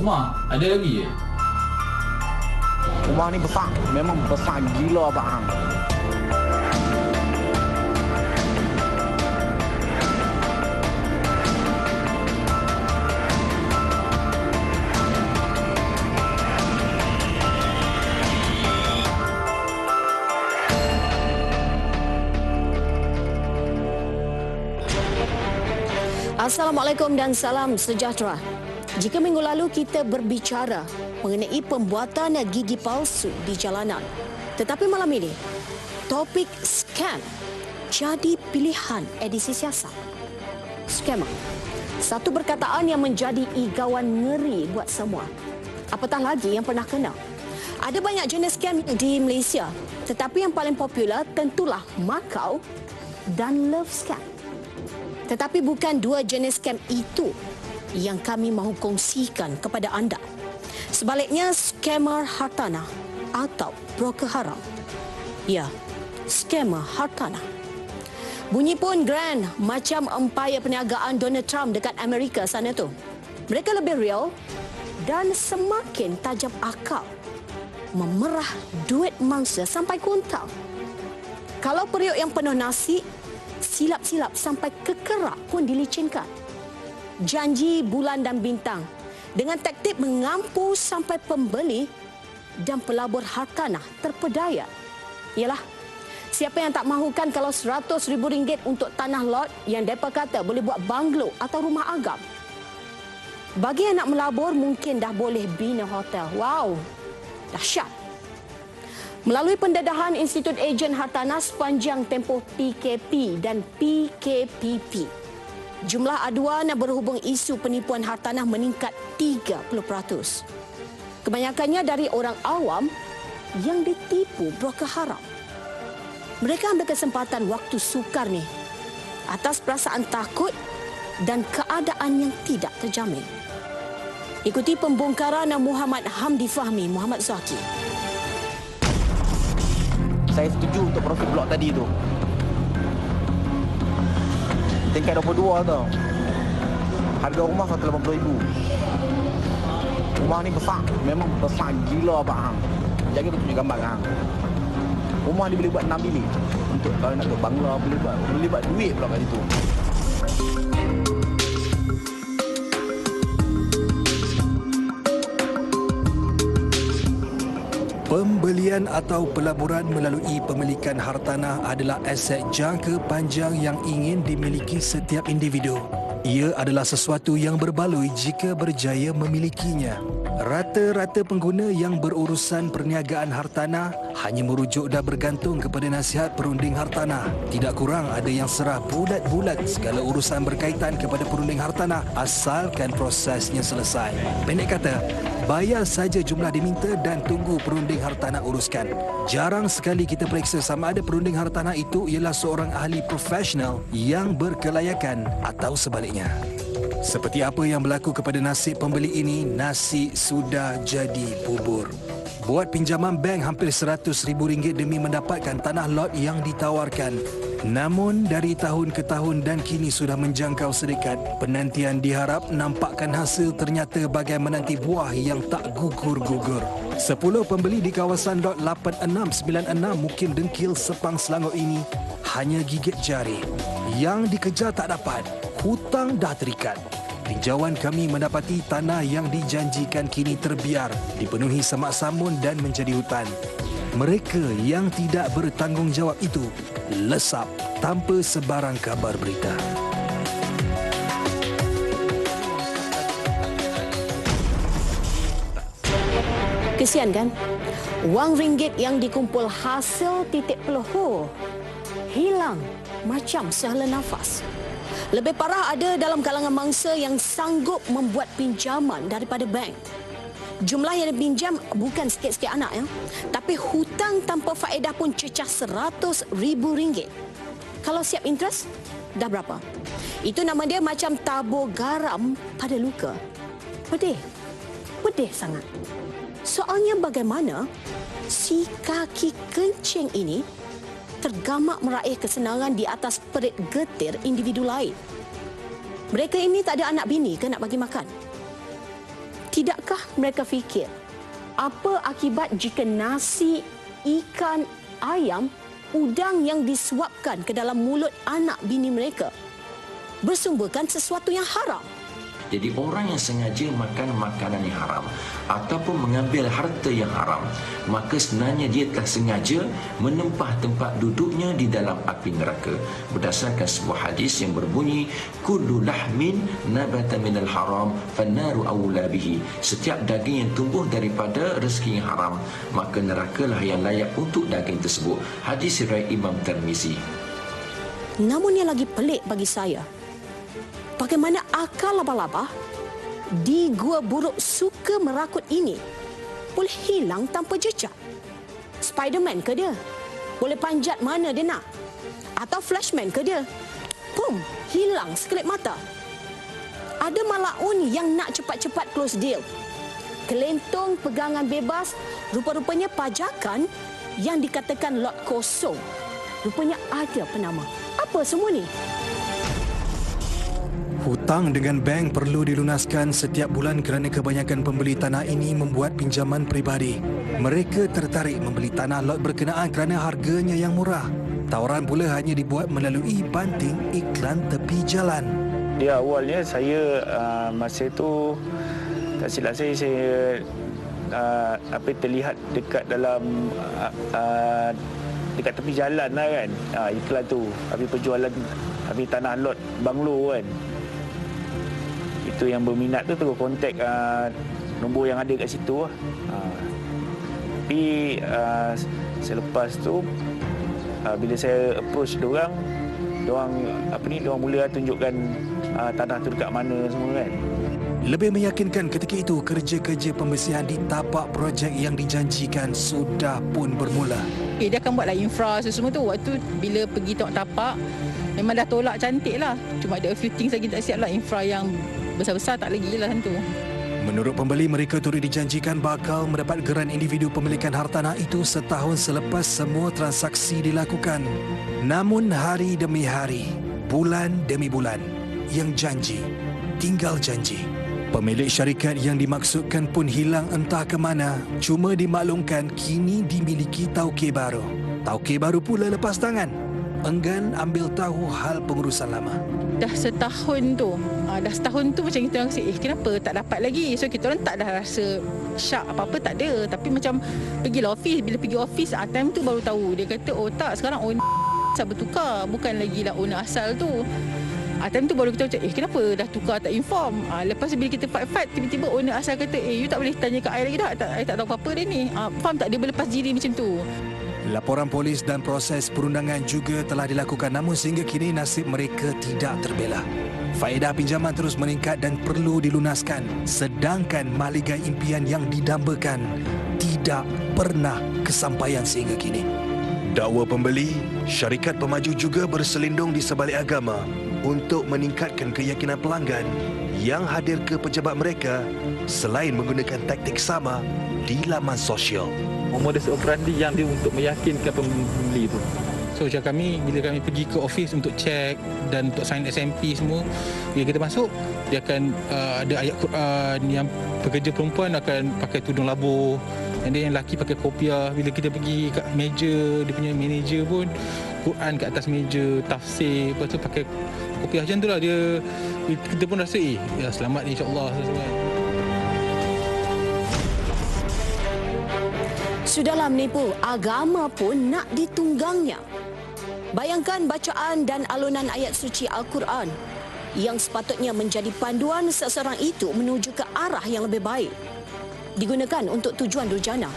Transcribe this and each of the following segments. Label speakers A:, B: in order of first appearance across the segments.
A: rumah? Ada lagi je?
B: Rumah ni besar. Memang besar gila abang hang.
C: Assalamualaikum dan salam sejahtera. Jika minggu lalu kita berbicara mengenai pembuatan gigi palsu di jalanan, tetapi malam ini topik scam jadi pilihan edisi siasat. Scammer, satu perkataan yang menjadi igawan ngeri buat semua. Apatah lagi yang pernah kena. Ada banyak jenis scam di Malaysia, tetapi yang paling popular tentulah Makau dan Love Scam. Tetapi bukan dua jenis scam itu yang kami mahu kongsikan kepada anda. Sebaliknya, skamer hartanah atau broker haram. Ya, skamer hartanah. Bunyi pun grand macam empayar perniagaan Donald Trump dekat Amerika sana tu. Mereka lebih real dan semakin tajam akal. Memerah duit mangsa sampai kuntang. Kalau periuk yang penuh nasi, silap-silap sampai kekerak pun dilicinkan. Janji bulan dan bintang dengan taktik mengampu sampai pembeli dan pelabur hartanah terpedaya. Yalah, siapa yang tak mahukan kalau RM100,000 untuk tanah lot yang mereka kata boleh buat banglo atau rumah agam. Bagi yang nak melabur mungkin dah boleh bina hotel. Wow, dahsyat. Melalui pendedahan Institut Ejen Hartanah sepanjang tempoh PKP dan PKPP, jumlah aduan berhubung isu penipuan hartanah meningkat 30%. Kebanyakannya dari orang awam yang ditipu broker haram. Mereka ambil kesempatan waktu sukar ni atas perasaan takut dan keadaan yang tidak terjamin. Ikuti pembongkaran Muhammad Hamdi Fahmi Muhammad Zaki.
B: Saya setuju untuk profit blok tadi tu. Tingkat 22 tau. Harga rumah RM180,000. Rumah ni besar. Memang besar gila abang hang. Jaga tu tunjuk gambar hang. Rumah ni boleh buat 6 bilik. Untuk kalau nak ke bangla boleh buat duit pula kat situ.
D: Pembelian atau pelaburan melalui pemilikan hartanah adalah aset jangka panjang yang ingin dimiliki setiap individu. Ia adalah sesuatu yang berbaloi jika berjaya memilikinya. Rata-rata pengguna yang berurusan perniagaan hartanah hanya merujuk dan bergantung kepada nasihat perunding hartanah. Tidak kurang ada yang serah bulat-bulat segala urusan berkaitan kepada perunding hartanah asalkan prosesnya selesai. Pendek kata, bayar saja jumlah diminta dan tunggu perunding hartanah uruskan. Jarang sekali kita periksa sama ada perunding hartanah itu ialah seorang ahli profesional yang berkelayakan atau sebaliknya. Seperti apa yang berlaku kepada nasib pembeli ini, nasi sudah jadi bubur. Buat pinjaman bank hampir RM100,000 demi mendapatkan tanah lot yang ditawarkan. Namun dari tahun ke tahun dan kini sudah menjangkau sedekat, penantian diharap nampakkan hasil ternyata bagai menanti buah yang tak gugur-gugur. 10 pembeli di kawasan lot 8696 Mukim Dengkil, Sepang, Selangor ini hanya gigit jari. Yang dikejar tak dapat, hutang dah terikat. Tinjauan kami mendapati tanah yang dijanjikan kini terbiar, dipenuhi semak samun dan menjadi hutan. Mereka yang tidak bertanggungjawab itu lesap tanpa sebarang kabar berita.
C: Kesian kan? Wang ringgit yang dikumpul hasil titik peluh hilang macam sehela nafas. Lebih parah ada dalam kalangan mangsa yang sanggup membuat pinjaman daripada bank. Jumlah yang dipinjam bukan sikit-sikit anak ya, tapi hutang tanpa faedah pun cecah RM100,000. Kalau siap interest, dah berapa? Itu nama dia macam tabur garam pada luka. Pedih. Pedih sangat. Soalnya bagaimana si kaki kencing ini tergamak meraih kesenangan di atas perit getir individu lain. Mereka ini tak ada anak bini ke nak bagi makan? Tidakkah mereka fikir apa akibat jika nasi, ikan, ayam, udang yang disuapkan ke dalam mulut anak bini mereka bersumberkan sesuatu yang haram?
A: Jadi orang yang sengaja makan makanan yang haram ataupun mengambil harta yang haram, maka sebenarnya dia telah sengaja menempah tempat duduknya di dalam api neraka. Berdasarkan sebuah hadis yang berbunyi, kullu lahmin nabata minal haram fannaru awla bihi. Setiap daging yang tumbuh daripada rezeki yang haram, maka nerakalah yang layak untuk daging tersebut. Hadis riwayat Imam Tirmizi.
C: Namun yang lagi pelik bagi saya, bagaimana akal laba-laba di gua buruk suka merakut ini boleh hilang tanpa jejak? Spiderman ke dia? Boleh panjat mana dia nak? Atau Flashman ke dia? Pum, hilang sekelip mata. Ada malaun yang nak cepat-cepat close deal. Kelentong pegangan bebas, rupa-rupanya pajakan yang dikatakan lot kosong. Rupanya ada penama. Apa semua ni?
D: Hutang dengan bank perlu dilunaskan setiap bulan kerana kebanyakan pembeli tanah ini membuat pinjaman peribadi. Mereka tertarik membeli tanah lot berkenaan kerana harganya yang murah. Tawaran pula hanya dibuat melalui banting iklan tepi jalan.
E: Dia awalnya saya masa itu tak silap saya terlihat dekat dalam dekat tepi jalan lah kan, iklan tu, habis penjualan, habis tanah lot banglo kan. Itu yang berminat tu terus kontak nombor yang ada kat situ lah. Tapi selepas tu bila saya approach diorang mula tunjukkan tanah tu dekat mana semua kan.
D: Lebih meyakinkan ketika itu kerja-kerja pembersihan di tapak projek yang dijanjikan sudah pun bermula.
F: Dia akan buatlah infra semua tu. Waktu bila pergi tengok tapak memang dah tolak cantik lah. Cuma ada a few things lagi tak siap lah. Infra yang besar-besar tak lagi lah tentu.
D: Menurut pembeli, mereka turut dijanjikan bakal mendapat geran individu pemilikan hartanah itu setahun selepas semua transaksi dilakukan. Namun hari demi hari, bulan demi bulan, yang janji tinggal janji. Pemilik syarikat yang dimaksudkan pun hilang entah ke mana. Cuma dimaklumkan kini dimiliki tauke baru. Tauke baru pula lepas tangan, enggan ambil tahu hal pengurusan lama.
F: Dah setahun tu macam kita orang rasa kenapa tak dapat lagi. So kita orang tak dah rasa syak apa-apa, tak ada. Tapi macam pergilah office. Bila pergi office time tu baru tahu. Dia kata tak, sekarang owner bertukar, bukan lagi lah owner asal tu. Time tu baru kita macam kenapa dah tukar tak inform. Lepas bila kita fight tiba-tiba owner asal kata you tak boleh tanya kat I lagi dah. I tak tahu apa-apa dia ni. Faham tak, dia berlepas diri macam tu.
D: Laporan polis dan proses perundangan juga telah dilakukan, namun sehingga kini nasib mereka tidak terbela. Faedah pinjaman terus meningkat dan perlu dilunaskan, sedangkan mahligai impian yang didambakan tidak pernah kesampaian sehingga kini. Dakwa pembeli, syarikat pemaju juga berselindung di sebalik agama untuk meningkatkan keyakinan pelanggan yang hadir ke pejabat mereka selain menggunakan taktik sama di laman sosial.
G: Modus operandi yang dia untuk meyakinkan pembeli tu. So macam kami, bila kami pergi ke office untuk cek dan untuk sign SMP semua, bila kita masuk, dia akan ada ayat Quran. Yang pekerja perempuan akan pakai tudung labuh, dan dia yang lelaki pakai kopiah. Bila kita pergi kat meja, dia punya manager pun Quran kat atas meja, tafsir, lepas tu pakai kopiah macam tu lah. Kita pun rasa ya selamat ni insyaAllah.
C: Sudahlah menipu, agama pun nak ditunggangnya. Bayangkan bacaan dan alunan ayat suci Al-Quran yang sepatutnya menjadi panduan seseorang itu menuju ke arah yang lebih baik, digunakan untuk tujuan durjana.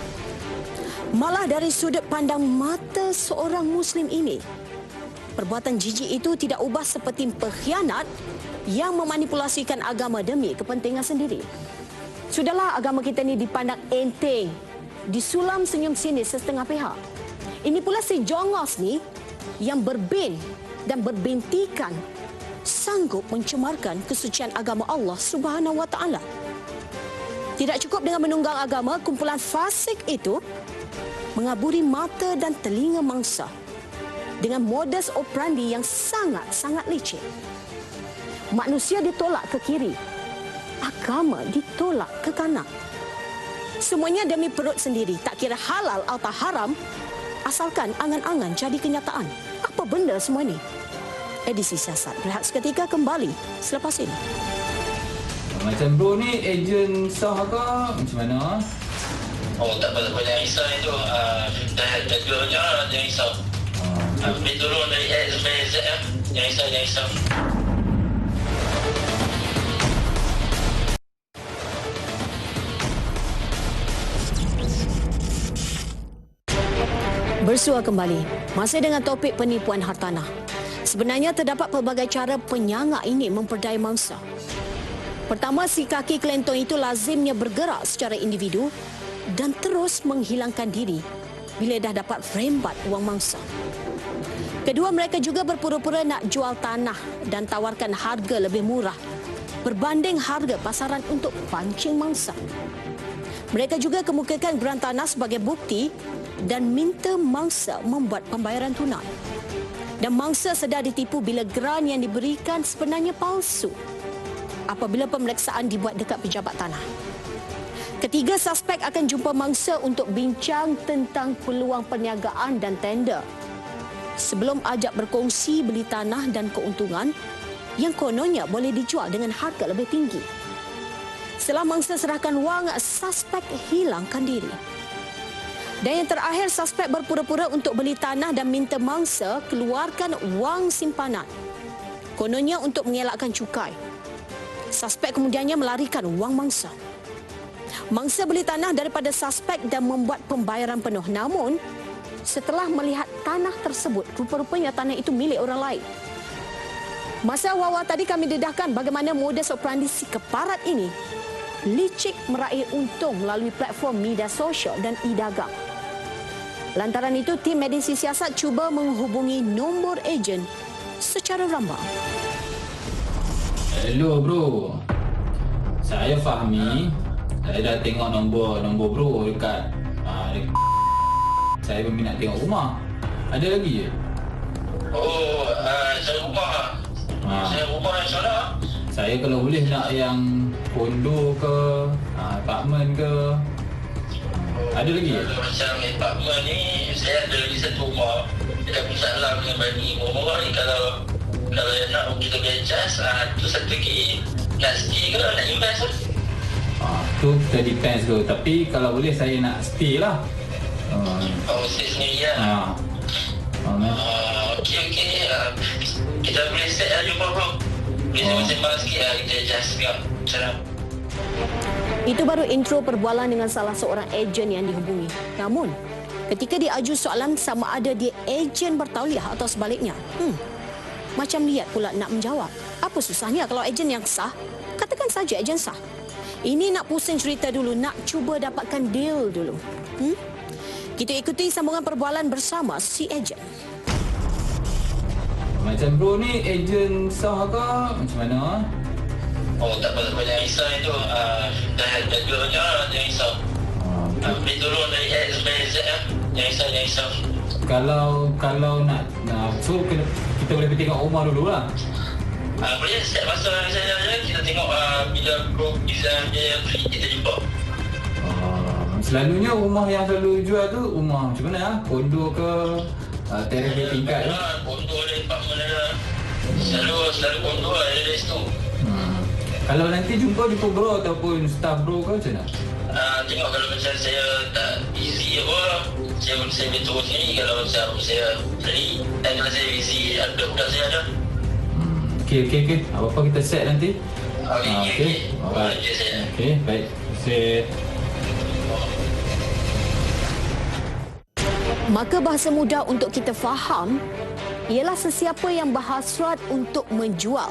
C: Malah dari sudut pandang mata seorang Muslim ini, perbuatan jijik itu tidak ubah seperti pengkhianat yang memanipulasikan agama demi kepentingan sendiri. Sudahlah agama kita ni dipandang enteng, disulam senyum sini setengah pihak. Ini pula si jongos ni yang berbin dan berbintikan sanggup mencemarkan kesucian agama Allah Subhanahu Wa Taala. Tidak cukup dengan menunggang agama, kumpulan fasik itu mengaburi mata dan telinga mangsa dengan modus operandi yang sangat-sangat licik. Manusia ditolak ke kiri, agama ditolak ke kanan. Semuanya demi perut sendiri, tak kira halal atau haram, asalkan angan-angan jadi kenyataan. Apa benda semua ini? Edisi Siasat berehat seketika kembali selepas ini.
H: Macam bro ni ejen sah ke macam mana?
I: Oh tak apa-apa, jangan risau itu. Dah jadulnya, jangan risau. Ambil turun dari A sampai Z. Jangan risau.
C: Bersua kembali, masih dengan topik penipuan hartanah. Sebenarnya terdapat pelbagai cara penyangak ini memperdaya mangsa. Pertama, si kaki kelentong itu lazimnya bergerak secara individu dan terus menghilangkan diri bila dah dapat rembat wang mangsa. Kedua, mereka juga berpura-pura nak jual tanah dan tawarkan harga lebih murah berbanding harga pasaran untuk pancing mangsa. Mereka juga kemukakan geran tanah sebagai bukti dan minta mangsa membuat pembayaran tunai. Dan mangsa sedar ditipu bila geran yang diberikan sebenarnya palsu apabila pemeriksaan dibuat dekat pejabat tanah. Ketiga, suspek akan jumpa mangsa untuk bincang tentang peluang perniagaan dan tender sebelum ajak berkongsi beli tanah dan keuntungan yang kononnya boleh dijual dengan harga lebih tinggi. Setelah mangsa serahkan wang, suspek hilangkan diri. Dan yang terakhir, suspek berpura-pura untuk beli tanah dan minta mangsa keluarkan wang simpanan. Kononnya untuk mengelakkan cukai. Suspek kemudiannya melarikan wang mangsa. Mangsa beli tanah daripada suspek dan membuat pembayaran penuh. Namun, setelah melihat tanah tersebut, rupa-rupanya tanah itu milik orang lain. Masa awal tadi kami dedahkan bagaimana modus operandi si keparat ini licik meraih untung melalui platform media sosial dan e-dagang. Lantaran itu, tim Edisi Siasat cuba menghubungi nombor ejen secara rambang.
H: Hello bro. Saya Fahmi. Saya dah tengok nombor bro dekat saya berminat tengok rumah. Ada lagi je?
I: Oh, saya rumah. Saya rumah yang sana.
H: Saya kalau boleh nak yang kondo ke, apartmen ke. Ada lagi ya?
I: Macam apartmen ni, saya ada lagi satu rumah dekat Pusat Alam dengan bagi murah ni. Kalau nak kita boleh adjust, tu satu lagi nak stay ke nak invest lah.
H: Tu kita depends tu. Tapi kalau boleh saya nak stay lah.
I: Oh, stay sendiri lah. Okey. Kita boleh set lah jumpa bro. Boleh sembang sikit lah, kita adjust juga. Macam mana?
C: Itu baru intro perbualan dengan salah seorang ejen yang dihubungi. Namun, ketika diaju soalan sama ada dia ejen bertauliah atau sebaliknya, macam lihat pula nak menjawab. Apa susahnya kalau ejen yang sah? Katakan saja ejen sah. Ini nak pusing cerita dulu, nak cuba dapatkan deal dulu. Kita ikuti sambungan perbualan bersama si ejen.
H: Macam bro ni ejen sah ke macam mana?
I: Oh tak apa-apa, jangan risau itu. Dah jadulnya, jangan risau. Ambil turun dari A sampai Z. Jangan risau.
H: Kalau nak so kita boleh pergi tengok rumah dulu lah.
I: Boleh set masa saja, kita tengok bila bro bisa dia free, kita jumpa.
H: Selalunya rumah yang selalu jual tu rumah macam mana? Kondo ke, teres bertingkat ke?
I: Kondo ada, apartmen ada. Selalu kondo ada dari situ.
H: Kalau nanti jumpa bro ataupun staff bro ke macam mana?
I: Tengok kalau macam saya tak busy apa, saya boleh turun sini. Kalau macam saya free, dan kalau saya busy, budak-budak saya ada.
H: Okey. Apa-apa kita set nanti.
I: Okey.
H: Okey, baik. Set.
C: Maka bahasa mudah untuk kita faham ialah sesiapa yang berhasrat untuk menjual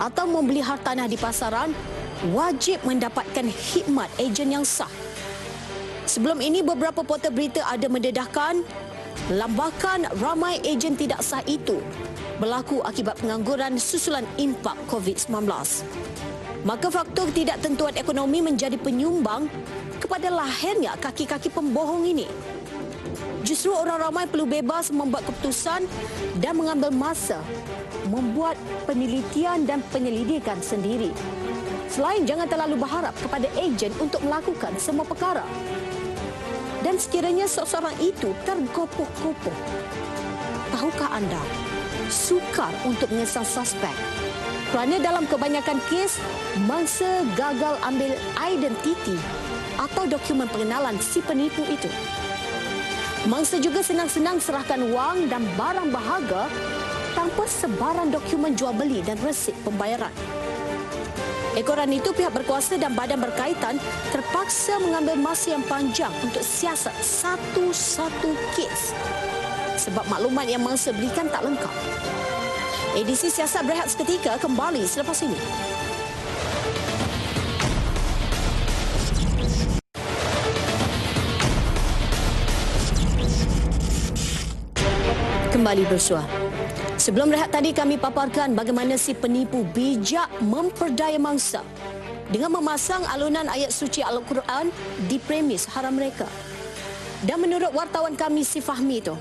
C: atau membeli hartanah di pasaran wajib mendapatkan khidmat ejen yang sah. Sebelum ini, beberapa portal berita ada mendedahkan lambakan ramai ejen tidak sah itu berlaku akibat pengangguran susulan impak COVID-19. Maka faktor ketidaktentuan ekonomi menjadi penyumbang kepada lahirnya kaki-kaki pembohong ini. Justru orang ramai perlu bebas membuat keputusan dan mengambil masa membuat penelitian dan penyelidikan sendiri. Selain jangan terlalu berharap kepada ejen untuk melakukan semua perkara. Dan sekiranya seseorang itu tergopoh-gopoh, tahukah anda, sukar untuk mengesal suspek. Kerana dalam kebanyakan kes, mangsa gagal ambil identiti atau dokumen pengenalan si penipu itu. Mangsa juga senang-senang serahkan wang dan barang berharga tanpa sebarang dokumen jual beli dan resit pembayaran. Ekoran itu, pihak berkuasa dan badan berkaitan terpaksa mengambil masa yang panjang untuk siasat satu-satu kes sebab maklumat yang mangsa berikan tak lengkap. Edisi Siasat berehat seketika kembali selepas ini. Kembali bersua. Sebelum rehat tadi kami paparkan bagaimana si penipu bijak memperdaya mangsa dengan memasang alunan ayat suci Al-Quran di premis haram mereka. Dan menurut wartawan kami si Fahmi itu,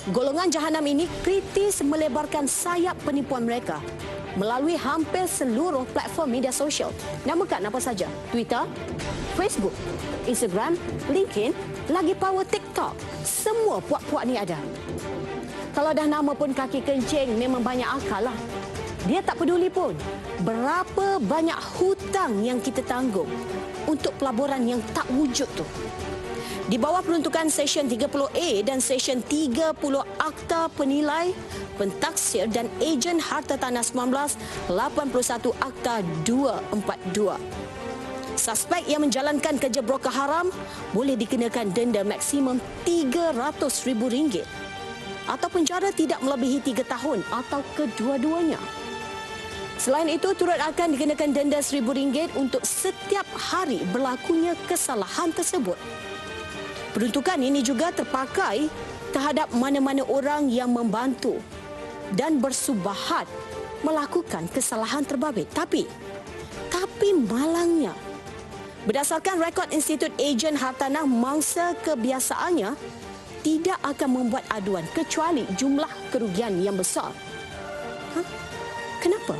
C: golongan jahanam ini kritis melebarkan sayap penipuan mereka melalui hampir seluruh platform media sosial. Namakan apa saja? Twitter, Facebook, Instagram, LinkedIn, lagi power TikTok. Semua puak-puak ni ada. Kalau dah nama pun kaki kencing, memang banyak akal lah. Dia tak peduli pun berapa banyak hutang yang kita tanggung untuk pelaburan yang tak wujud tu. Di bawah peruntukan Seksyen 30A dan Seksyen 30 Akta Penilai, Pentaksir dan Ejen Harta Tanah 1981 Akta 242. Suspek yang menjalankan kerja broker haram boleh dikenakan denda maksimum RM300,000 atau penjara tidak melebihi 3 tahun atau kedua-duanya. Selain itu, turut akan dikenakan denda RM1,000 untuk setiap hari berlakunya kesalahan tersebut. Peruntukan ini juga terpakai terhadap mana-mana orang yang membantu dan bersubahat melakukan kesalahan terbabit. Tapi malangnya, berdasarkan rekod Institut Ejen Hartanah, mangsa kebiasaannya tidak akan membuat aduan kecuali jumlah kerugian yang besar. Kenapa?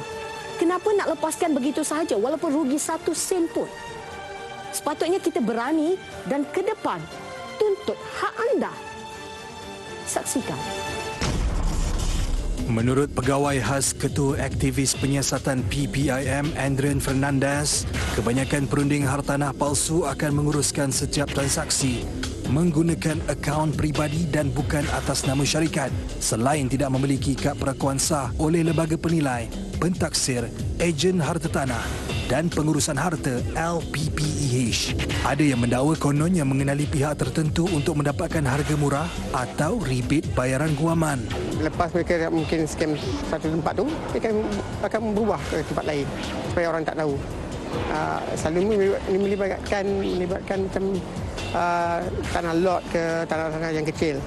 C: Kenapa nak lepaskan begitu sahaja walaupun rugi 1 sen pun? Sepatutnya kita berani dan ke depan tuntut hak anda. Saksikan.
D: Menurut Pegawai Khas Ketua Aktivis Penyiasatan PPIM, Adrian Fernandez, kebanyakan perunding hartanah palsu akan menguruskan setiap transaksi menggunakan akaun peribadi dan bukan atas nama syarikat selain tidak memiliki kad pengakuan sah oleh lembaga penilai, pentaksir, ejen harta tanah dan pengurusan harta LPPEH. Ada yang mendakwa kononnya mengenali pihak tertentu untuk mendapatkan harga murah atau rebate bayaran guaman.
J: Lepas mereka mungkin scam satu tempat tu, mereka akan berubah ke tempat lain supaya orang tak tahu. Selalu melibatkan macam tanah lot ke tanah-tanah yang kecil.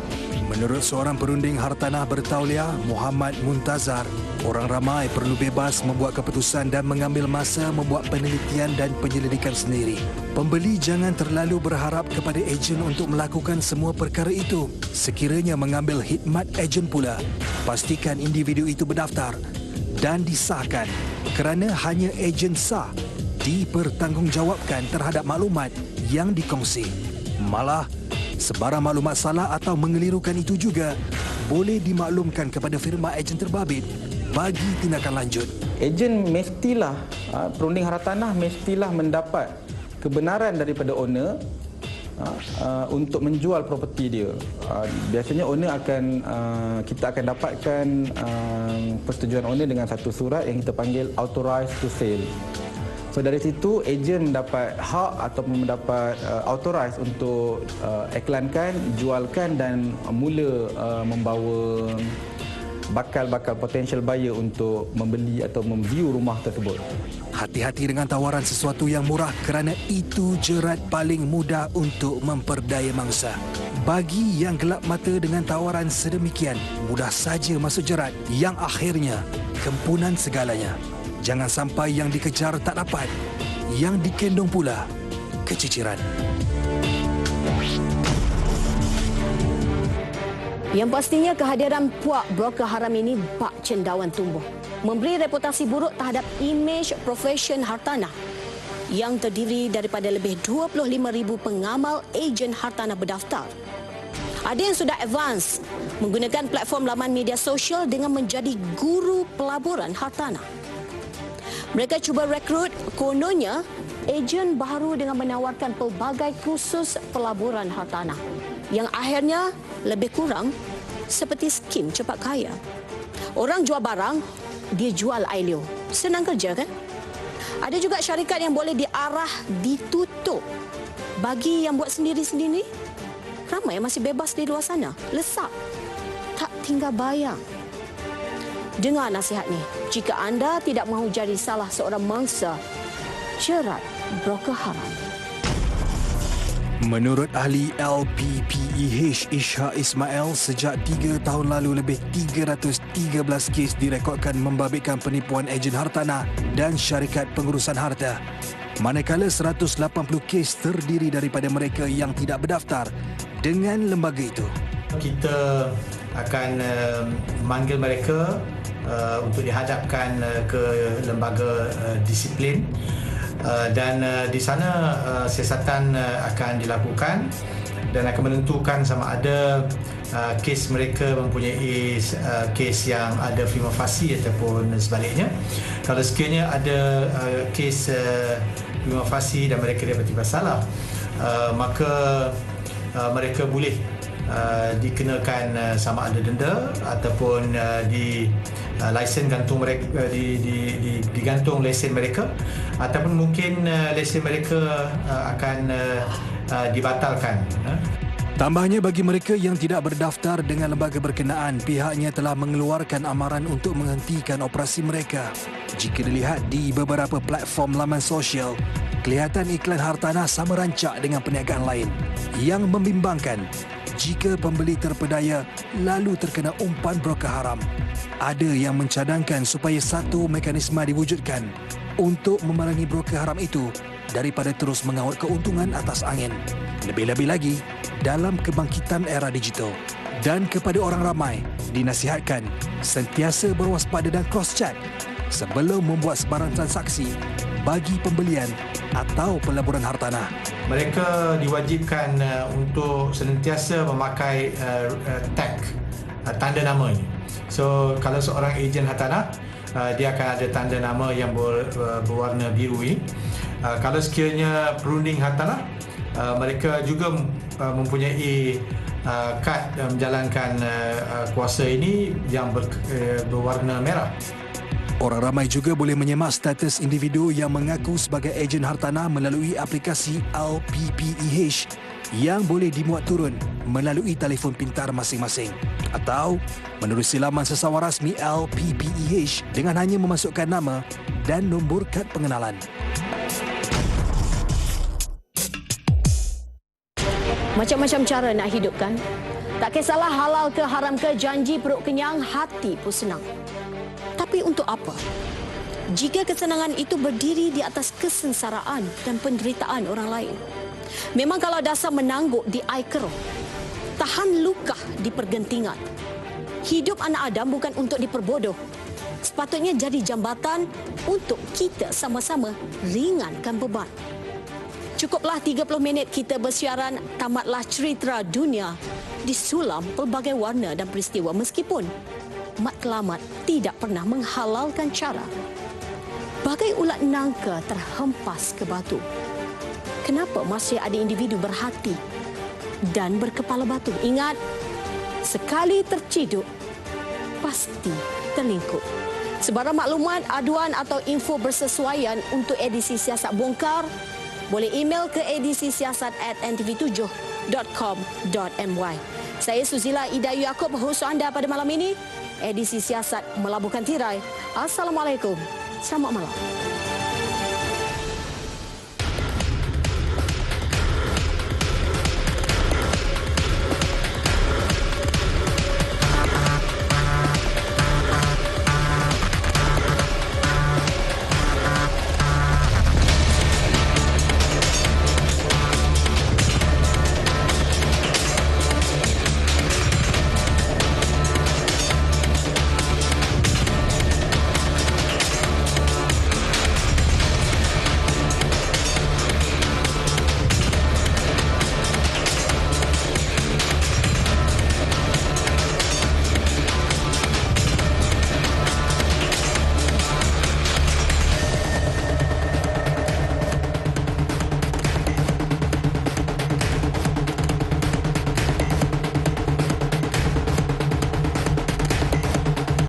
D: Menurut seorang perunding hartanah bertauliah, Muhammad Muntazar, orang ramai perlu bebas membuat keputusan dan mengambil masa membuat penelitian dan penyelidikan sendiri. Pembeli jangan terlalu berharap kepada ejen untuk melakukan semua perkara itu. Sekiranya mengambil khidmat ejen pula, pastikan individu itu berdaftar dan disahkan kerana hanya ejen sah dipertanggungjawabkan terhadap maklumat yang dikongsi. Malah, sebarang maklumat salah atau mengelirukan itu juga boleh dimaklumkan kepada firma ejen terbabit bagi tindakan lanjut.
K: Ejen mestilah, perunding hartanah mestilah mendapat kebenaran daripada owner untuk menjual properti dia. Biasanya owner kita akan dapatkan persetujuan owner dengan satu surat yang kita panggil authorized to sell. So dari situ ejen mendapat hak ataupun mendapat authorized untuk iklankan, jualkan dan mula membawa bakal-bakal potential buyer untuk membeli atau memview rumah tersebut.
D: Hati-hati dengan tawaran sesuatu yang murah kerana itu jerat paling mudah untuk memperdaya mangsa. Bagi yang gelap mata dengan tawaran sedemikian, mudah saja masuk jerat yang akhirnya kempunan segalanya. Jangan sampai yang dikejar tak dapat, yang dikendong pula keciciran.
C: Yang pastinya kehadiran puak broker haram ini bak cendawan tumbuh, memberi reputasi buruk terhadap imej profesion hartanah yang terdiri daripada lebih 25,000 pengamal ejen hartanah berdaftar. Ada yang sudah advance menggunakan platform laman media sosial dengan menjadi guru pelaburan hartanah. Mereka cuba rekrut kononnya ejen baru dengan menawarkan pelbagai kursus pelaburan hartanah yang akhirnya lebih kurang seperti skim cepat kaya. Orang jual barang, dia jual ailio. Senang kerja kan? Ada juga syarikat yang boleh diarah, ditutup. Bagi yang buat sendiri-sendiri, ramai yang masih bebas di luar sana. Lesak. Tak tinggal bayang. Dengar nasihat ni. Jika anda tidak mahu jadi salah seorang mangsa, jerat broker haram.
D: Menurut ahli LPPEH Ishak Ismail, sejak 3 tahun lalu lebih 313 kes direkodkan membabitkan penipuan ejen hartanah dan syarikat pengurusan harta. Manakala 180 kes terdiri daripada mereka yang tidak berdaftar dengan lembaga itu.
L: Kita akan memanggil mereka untuk dihadapkan ke lembaga disiplin. Dan di sana siasatan akan dilakukan dan akan menentukan sama ada kes mereka mempunyai kes yang ada prima facie ataupun sebaliknya. Kalau sekiranya ada kes prima facie dan mereka dapati bersalah, maka mereka boleh dikenakan sama ada denda ataupun di lesen gantung mereka, digantung lesen mereka, ataupun mungkin lesen mereka akan dibatalkan.
D: Tambahnya, bagi mereka yang tidak berdaftar dengan lembaga berkenaan, pihaknya telah mengeluarkan amaran untuk menghentikan operasi mereka. Jika dilihat di beberapa platform laman sosial, kelihatan iklan hartanah sama rancak dengan perniagaan lain yang membimbangkan. Jika pembeli terpedaya lalu terkena umpan broker haram, ada yang mencadangkan supaya satu mekanisme diwujudkan untuk memerangi broker haram itu daripada terus mengaut keuntungan atas angin. Lebih-lebih lagi dalam kebangkitan era digital. Dan kepada orang ramai dinasihatkan sentiasa berwaspada dan cross-check sebelum membuat sebarang transaksi bagi pembelian atau pelaburan hartanah.
L: Mereka diwajibkan untuk senantiasa memakai tag, tanda nama ini. So kalau seorang ejen hartanah, dia akan ada tanda nama yang berwarna biru ini. Kalau sekiranya perunding hartanah, mereka juga mempunyai kad menjalankan kuasa ini yang berwarna merah.
D: Orang ramai juga boleh menyemak status individu yang mengaku sebagai ejen hartanah melalui aplikasi LPPEH yang boleh dimuat turun melalui telefon pintar masing-masing atau menerusi laman sesawar rasmi LPPEH dengan hanya memasukkan nama dan nombor kad pengenalan.
C: Macam-macam cara nak hidup kan? Tak kisahlah halal ke haram ke, janji perut kenyang, hati pun senang. Tapi untuk apa? Jika kesenangan itu berdiri di atas kesengsaraan dan penderitaan orang lain. Memang kalau dasar menangguk di air keruh, tahan luka di pergentingan. Hidup anak Adam bukan untuk diperbodoh. Sepatutnya jadi jambatan untuk kita sama-sama ringankan beban. Cukuplah 30 minit kita bersiaran, tamatlah cerita dunia disulam pelbagai warna dan peristiwa, meskipun matlamat tidak pernah menghalalkan cara. Bagai ulat nangka terhempas ke batu. Kenapa masih ada individu berhati dan berkepala batu? Ingat, sekali terciduk, pasti terlingkup. Sebarang maklumat, aduan atau info bersesuaian untuk edisi Siasat Bongkar, boleh email ke edisi-siasat@ntv7.com.my. Saya Suzila Ida Yaakob, hos anda pada malam ini. Edisi Siasat melabuhkan tirai. Assalamualaikum. Selamat malam.